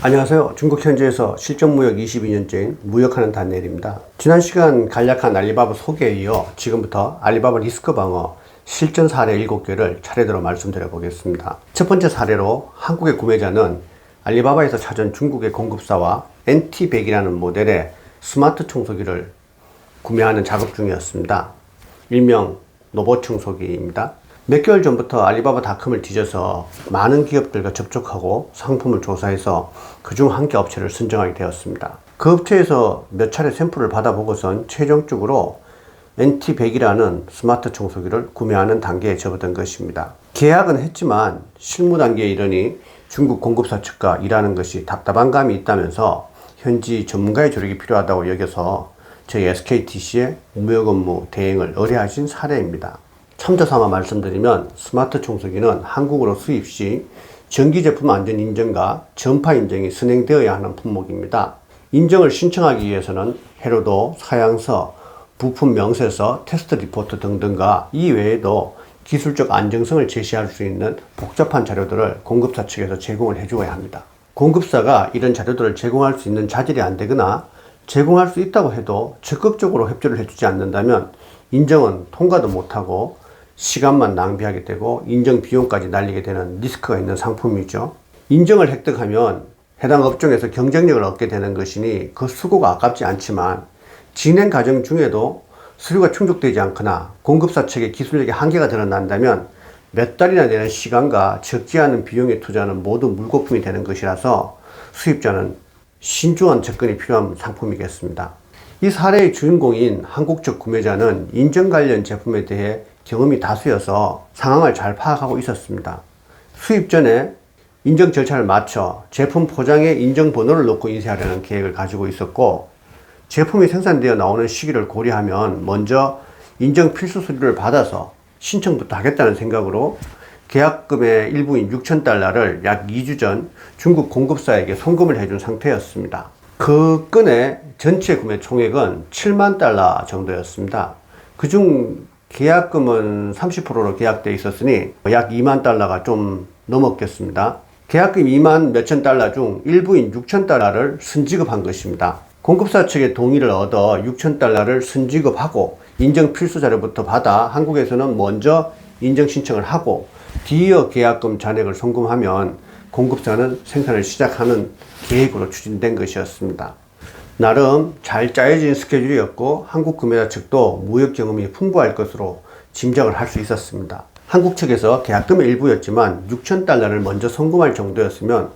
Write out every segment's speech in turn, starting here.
안녕하세요. 중국 현지에서 실전무역 22년째인 무역하는 단내일입니다. 지난 시간 간략한 알리바바 소개에 이어 지금부터 알리바바 리스크 방어 실전 사례 7개를 차례대로 말씀드려 보겠습니다. 첫 번째 사례로 한국의 구매자는 알리바바에서 찾은 중국의 공급사와 NT100이라는 모델의 스마트 청소기를 구매하는 작업 중이었습니다. 일명 로봇 청소기입니다. 몇 개월 전부터 알리바바닷컴을 뒤져서 많은 기업들과 접촉하고 상품을 조사해서 그중 한 개 업체를 선정하게 되었습니다. 그 업체에서 몇 차례 샘플을 받아보고선 최종적으로 NT100이라는 스마트 청소기를 구매하는 단계에 접어든 것입니다. 계약은 했지만 실무 단계에 이르니 중국 공급사 측과 일하는 것이 답답한 감이 있다면서 현지 전문가의 조력이 필요하다고 여겨서 저희 SKTC의 무역 업무 대행을 의뢰하신 사례입니다. 참조 삼아 말씀드리면 스마트 청소기는 한국으로 수입 시 전기제품 안전 인증과 전파 인증이 선행되어야 하는 품목입니다. 인증을 신청하기 위해서는 회로도, 사양서, 부품 명세서, 테스트 리포트 등등과 이 외에도 기술적 안정성을 제시할 수 있는 복잡한 자료들을 공급사 측에서 제공을 해주어야 합니다. 공급사가 이런 자료들을 제공할 수 있는 자질이 안 되거나 제공할 수 있다고 해도 적극적으로 협조를 해주지 않는다면 인정은 통과도 못하고 시간만 낭비하게 되고 인정 비용까지 날리게 되는 리스크가 있는 상품이죠. 인정을 획득하면 해당 업종에서 경쟁력을 얻게 되는 것이니 그 수고가 아깝지 않지만 진행 과정 중에도 서류가 충족되지 않거나 공급사 측의 기술력의 한계가 드러난다면 몇 달이나 되는 시간과 적지 않은 비용의 투자는 모두 물거품이 되는 것이라서 수입자는 신중한 접근이 필요한 상품이겠습니다. 이 사례의 주인공인 한국 측 구매자는 인증 관련 제품에 대해 경험이 다수여서 상황을 잘 파악하고 있었습니다. 수입 전에 인증 절차를 마쳐 제품 포장에 인증 번호를 넣고 인쇄하려는 계획을 가지고 있었고, 제품이 생산되어 나오는 시기를 고려하면 먼저 인증 필수 서류를 받아서 신청부터 하겠다는 생각으로 계약금의 일부인 6,000달러를 약 2주 전 중국 공급사에게 송금을 해준 상태였습니다. 그 건의 전체 구매 총액은 7만 달러 정도였습니다. 그중 계약금은 30%로 계약되어 있었으니 약 2만 달러가 좀 넘었겠습니다. 계약금 2만 몇천 달러 중 일부인 6천 달러를 순지급한 것입니다. 공급사 측의 동의를 얻어 6천 달러를 순지급하고 인증 필수 자료부터 받아 한국에서는 먼저 인증 신청을 하고 뒤이어 계약금 잔액을 송금하면 공급사는 생산을 시작하는 계획으로 추진된 것이었습니다. 나름 잘 짜여진 스케줄이었고 한국 구매자 측도 무역 경험이 풍부할 것으로 짐작을 할 수 있었습니다. 한국 측에서 계약금의 일부였지만 6,000달러를 먼저 송금할 정도였으면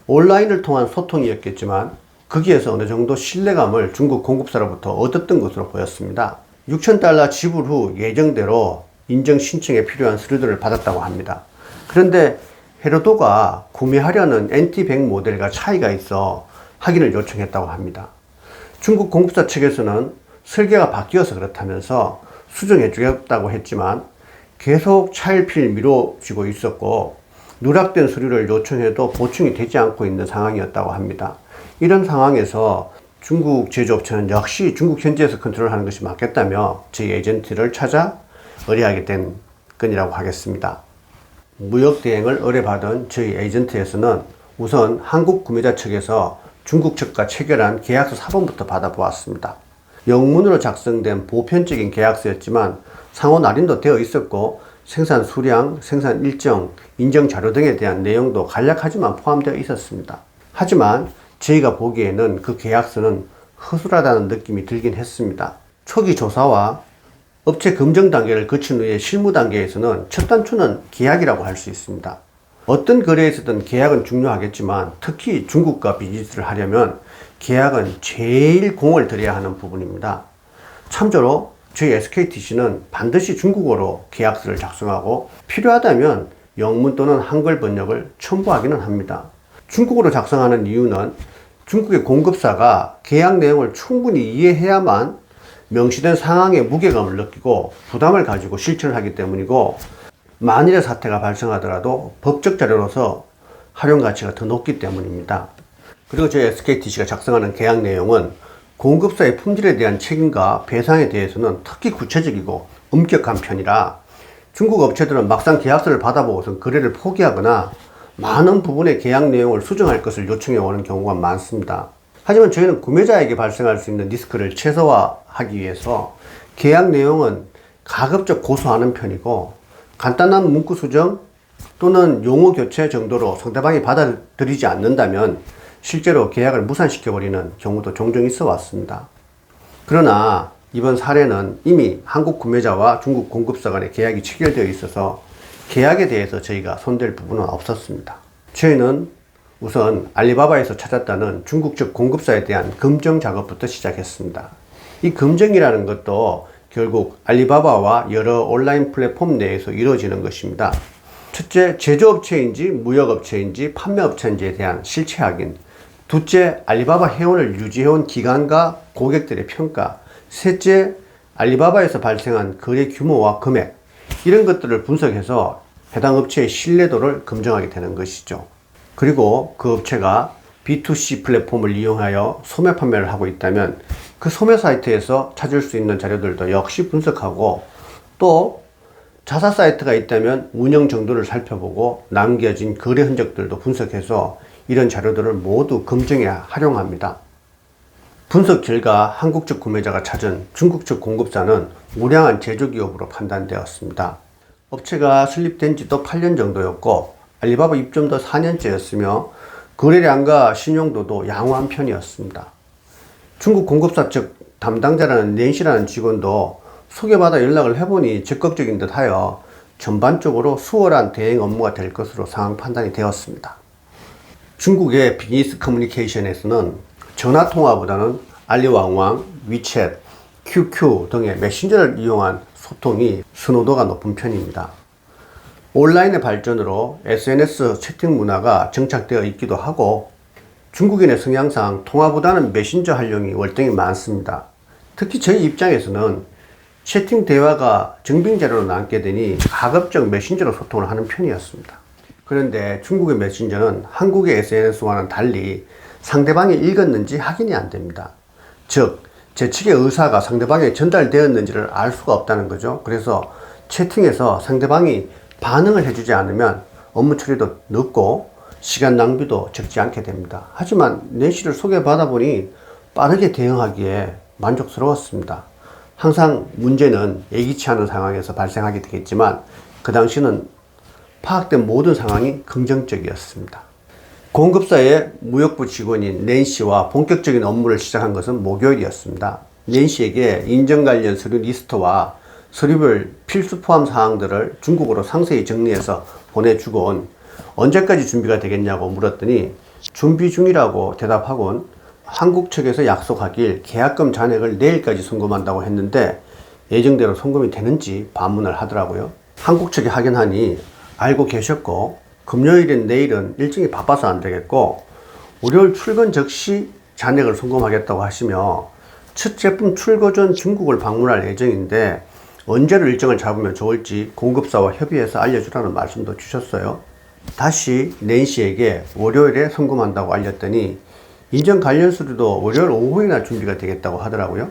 온라인을 통한 소통이었겠지만 거기에서 어느 정도 신뢰감을 중국 공급사로부터 얻었던 것으로 보였습니다. 6,000달러 지불 후 예정대로 인증 신청에 필요한 서류들을 받았다고 합니다. 그런데 회로도가 구매하려는 NT100 모델과 차이가 있어 확인을 요청했다고 합니다. 중국 공급사 측에서는 설계가 바뀌어서 그렇다면서 수정해 주겠다고 했지만 계속 차일피일 미뤄지고 있었고 누락된 서류를 요청해도 보충이 되지 않고 있는 상황이었다고 합니다. 이런 상황에서 중국 제조업체는 역시 중국 현지에서 컨트롤하는 것이 맞겠다며 저희 에이전트를 찾아 의뢰하게 된 건이라고 하겠습니다. 무역 대행을 의뢰받은 저희 에이전트에서는 우선 한국 구매자 측에서 중국 측과 체결한 계약서 사본부터 받아보았습니다. 영문으로 작성된 보편적인 계약서였지만 상호 날인도 되어 있었고 생산 수량, 생산 일정, 인증 자료 등에 대한 내용도 간략하지만 포함되어 있었습니다. 하지만 저희가 보기에는 그 계약서는 허술하다는 느낌이 들긴 했습니다. 초기 조사와 업체 검증 단계를 거친 후에 실무 단계에서는 첫 단추는 계약이라고 할 수 있습니다. 어떤 거래에서든 계약은 중요하겠지만 특히 중국과 비즈니스를 하려면 계약은 제일 공을 들여야 하는 부분입니다. 참조로 저희 SKTC는 반드시 중국어로 계약서를 작성하고 필요하다면 영문 또는 한글 번역을 첨부하기는 합니다. 중국어로 작성하는 이유는 중국의 공급사가 계약 내용을 충분히 이해해야만 명시된 상황의 무게감을 느끼고 부담을 가지고 실천을 하기 때문이고, 만일의 사태가 발생하더라도 법적 자료로서 활용 가치가 더 높기 때문입니다. 그리고 저희 SKTC가 작성하는 계약 내용은 공급사의 품질에 대한 책임과 배상에 대해서는 특히 구체적이고 엄격한 편이라 중국 업체들은 막상 계약서를 받아보고선 거래를 포기하거나 많은 부분의 계약 내용을 수정할 것을 요청해 오는 경우가 많습니다. 하지만 저희는 구매자에게 발생할 수 있는 리스크를 최소화하기 위해서 계약 내용은 가급적 고수하는 편이고, 간단한 문구 수정 또는 용어 교체 정도로 상대방이 받아들이지 않는다면 실제로 계약을 무산시켜버리는 경우도 종종 있어 왔습니다. 그러나 이번 사례는 이미 한국 구매자와 중국 공급사 간의 계약이 체결되어 있어서 계약에 대해서 저희가 손댈 부분은 없었습니다. 저희는 우선 알리바바에서 찾았다는 중국 측 공급사에 대한 검증 작업부터 시작했습니다. 이 검증이라는 것도 결국 알리바바와 여러 온라인 플랫폼 내에서 이루어지는 것입니다. 첫째, 제조업체인지 무역업체인지 판매업체인지에 대한 실체 확인. 둘째, 알리바바 회원을 유지해온 기간과 고객들의 평가. 셋째, 알리바바에서 발생한 거래 규모와 금액. 이런 것들을 분석해서 해당 업체의 신뢰도를 검증하게 되는 것이죠. 그리고 그 업체가 B2C 플랫폼을 이용하여 소매 판매를 하고 있다면 그 소매 사이트에서 찾을 수 있는 자료들도 역시 분석하고, 또 자사 사이트가 있다면 운영 정도를 살펴보고 남겨진 거래 흔적들도 분석해서 이런 자료들을 모두 검증에 활용합니다. 분석 결과 한국 측 구매자가 찾은 중국 측 공급사는 우량한 제조기업으로 판단되었습니다. 업체가 설립된 지도 8년 정도였고 알리바바 입점도 4년째였으며 거래량과 신용도도 양호한 편이었습니다. 중국 공급사 측 담당자라는 낸시라는 직원도 소개받아 연락을 해보니 적극적인 듯 하여 전반적으로 수월한 대행 업무가 될 것으로 상황 판단이 되었습니다. 중국의 비즈니스 커뮤니케이션에서는 전화통화보다는 알리왕왕, 위챗, QQ 등의 메신저를 이용한 소통이 선호도가 높은 편입니다. 온라인의 발전으로 SNS 채팅 문화가 정착되어 있기도 하고 중국인의 성향상 통화보다는 메신저 활용이 월등히 많습니다. 특히 저희 입장에서는 채팅 대화가 증빙자료로 남게 되니 가급적 메신저로 소통을 하는 편이었습니다. 그런데 중국의 메신저는 한국의 SNS와는 달리 상대방이 읽었는지 확인이 안 됩니다. 즉, 제 측의 의사가 상대방에게 전달되었는지를 알 수가 없다는 거죠. 그래서 채팅에서 상대방이 반응을 해주지 않으면 업무 처리도 늦고 시간 낭비도 적지 않게 됩니다. 하지만 낸시를 소개받아 보니 빠르게 대응하기에 만족스러웠습니다. 항상 문제는 예기치 않은 상황에서 발생하게 되겠지만 그 당시는 파악된 모든 상황이 긍정적이었습니다. 공급사의 무역부 직원인 낸시와 본격적인 업무를 시작한 것은 목요일이었습니다. 낸시에게 인증 관련 서류 리스트와 서류별 필수 포함 사항들을 중국어로 상세히 정리해서 보내주곤 언제까지 준비가 되겠냐고 물었더니 준비 중이라고 대답하곤 한국 측에서 약속하길 계약금 잔액을 내일까지 송금한다고 했는데 예정대로 송금이 되는지 반문을 하더라고요. 한국 측이 확인하니 알고 계셨고 금요일인 내일은 일정이 바빠서 안 되겠고 월요일 출근 즉시 잔액을 송금하겠다고 하시며 첫 제품 출고 전 중국을 방문할 예정인데 언제로 일정을 잡으면 좋을지 공급사와 협의해서 알려주라는 말씀도 주셨어요. 다시 낸시에게 월요일에 송금한다고 알렸더니 인증 관련 서류도 월요일 오후에나 준비가 되겠다고 하더라고요.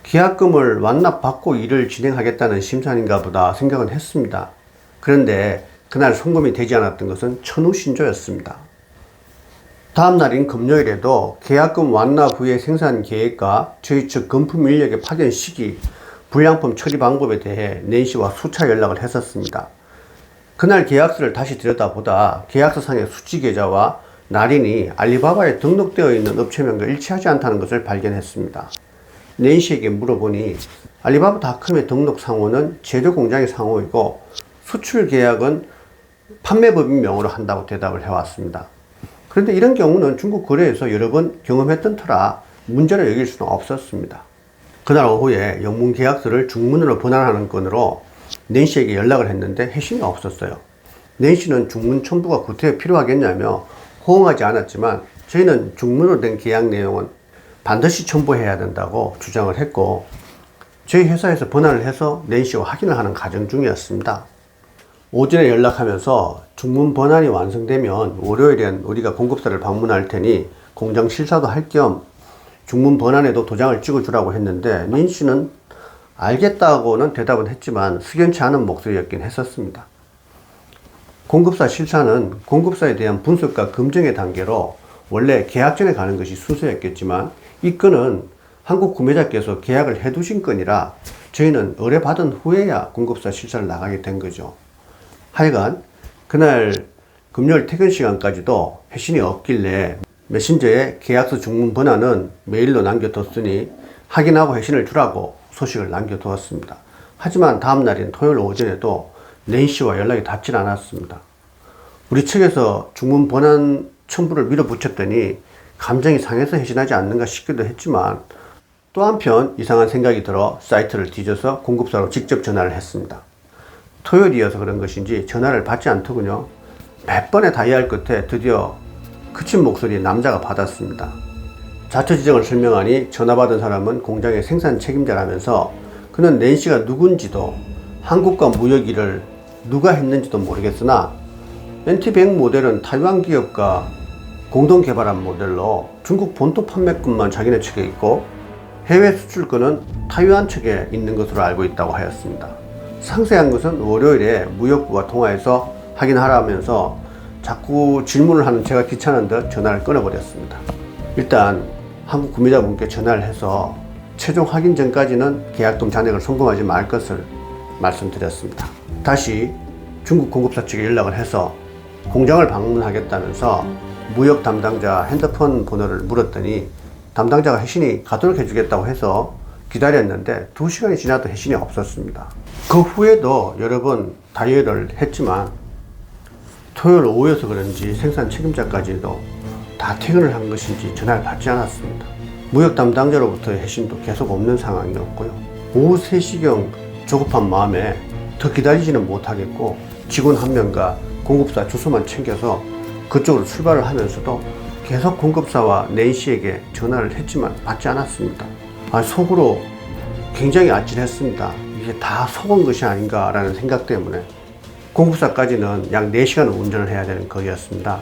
계약금을 완납받고 일을 진행하겠다는 심산인가 보다 생각은 했습니다. 그런데 그날 송금이 되지 않았던 것은 천우신조였습니다. 다음 날인 금요일에도 계약금 완납 후의 생산 계획과 저희 측 금품 인력의 파견 시기, 불량품 처리 방법에 대해 낸시와 수차 연락을 했었습니다. 그날 계약서를 다시 들여다보다 계약서상의 수취 계좌와 날인이 알리바바에 등록되어 있는 업체명과 일치하지 않다는 것을 발견했습니다. 낸시에게 물어보니 알리바바닷컴의 등록 상호는 제조 공장의 상호이고 수출 계약은 판매법인 명으로 한다고 대답을 해왔습니다. 그런데 이런 경우는 중국 거래에서 여러 번 경험했던 터라 문제로 여길 수는 없었습니다. 그날 오후에 영문 계약서를 중문으로 번안하는 건으로 낸시에게 연락을 했는데 회신이 없었어요. 낸시는 중문 첨부가 구태여 필요하겠냐며 호응하지 않았지만 저희는 중문으로 된 계약 내용은 반드시 첨부해야 된다고 주장을 했고 저희 회사에서 번안을 해서 낸시와 확인을 하는 과정 중이었습니다. 오전에 연락하면서 중문 번안이 완성되면 월요일엔 우리가 공급사를 방문할 테니 공장 실사도 할 겸 중문 번안에도 도장을 찍어주라고 했는데 낸시는 알겠다고는 대답은 했지만 석연치 않은 목소리였긴 했었습니다. 공급사 실사는 공급사에 대한 분석과 검증의 단계로 원래 계약 전에 가는 것이 순서였겠지만 이 건은 한국 구매자께서 계약을 해두신 건이라 저희는 의뢰받은 후에야 공급사 실사를 나가게 된 거죠. 하여간 그날 금요일 퇴근 시간까지도 회신이 없길래 메신저에 계약서 중문 번호는 메일로 남겨뒀으니 확인하고 회신을 주라고 소식을 남겨두었습니다. 하지만 다음날인 토요일 오전에도 낸시와 연락이 닿질 않았습니다. 우리 측에서 중문 번안 첨부를 밀어붙였더니 감정이 상해서 회신하지 않는가 싶기도 했지만 또 한편 이상한 생각이 들어 사이트를 뒤져서 공급사로 직접 전화를 했습니다. 토요일이어서 그런 것인지 전화를 받지 않더군요. 몇 번의 다이얼 끝에 드디어 그친 목소리 남자가 받았습니다. 자처 지정을 설명하니 전화 받은 사람은 공장의 생산 책임자라면서 그는 낸시가 누군지도 한국과 무역 일을 누가 했는지도 모르겠으나 NT100 모델은 타이완 기업과 공동 개발한 모델로 중국 본토 판매권만 자기네 측에 있고 해외 수출권은 타이완 측에 있는 것으로 알고 있다고 하였습니다. 상세한 것은 월요일에 무역부와 통화해서 확인하라면서 자꾸 질문을 하는 제가 귀찮은 듯 전화를 끊어버렸습니다. 일단 한국 구매자분께 전화를 해서 최종 확인 전까지는 계약금 잔액을 송금하지 말 것을 말씀드렸습니다. 다시 중국 공급사 측에 연락을 해서 공장을 방문하겠다면서 무역 담당자 핸드폰 번호를 물었더니 담당자가 회신이 가도록 해주겠다고 해서 기다렸는데 2시간이 지나도 회신이 없었습니다. 그 후에도 여러 번 다이얼을 했지만 토요일 오후여서 그런지 생산 책임자까지도 다 퇴근을 한 것인지 전화를 받지 않았습니다. 무역 담당자로부터의 회신도 계속 없는 상황이었고요. 오후 3시경 조급한 마음에 더 기다리지는 못하겠고 직원 한 명과 공급사 주소만 챙겨서 그쪽으로 출발을 하면서도 계속 공급사와 낸시에게 전화를 했지만 받지 않았습니다. 속으로 굉장히 아찔했습니다. 이게 다 속은 것이 아닌가라는 생각 때문에 공급사까지는 약 4시간 운전을 해야 되는 거리였습니다.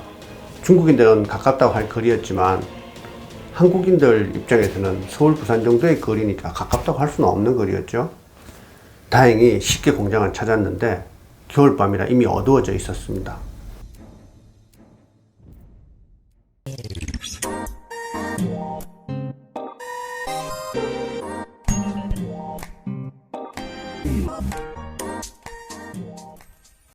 중국인들은 가깝다고 할 거리였지만 한국인들 입장에서는 서울, 부산 정도의 거리니까 가깝다고 할 수는 없는 거리였죠. 다행히 쉽게 공장을 찾았는데 겨울밤이라 이미 어두워져 있었습니다.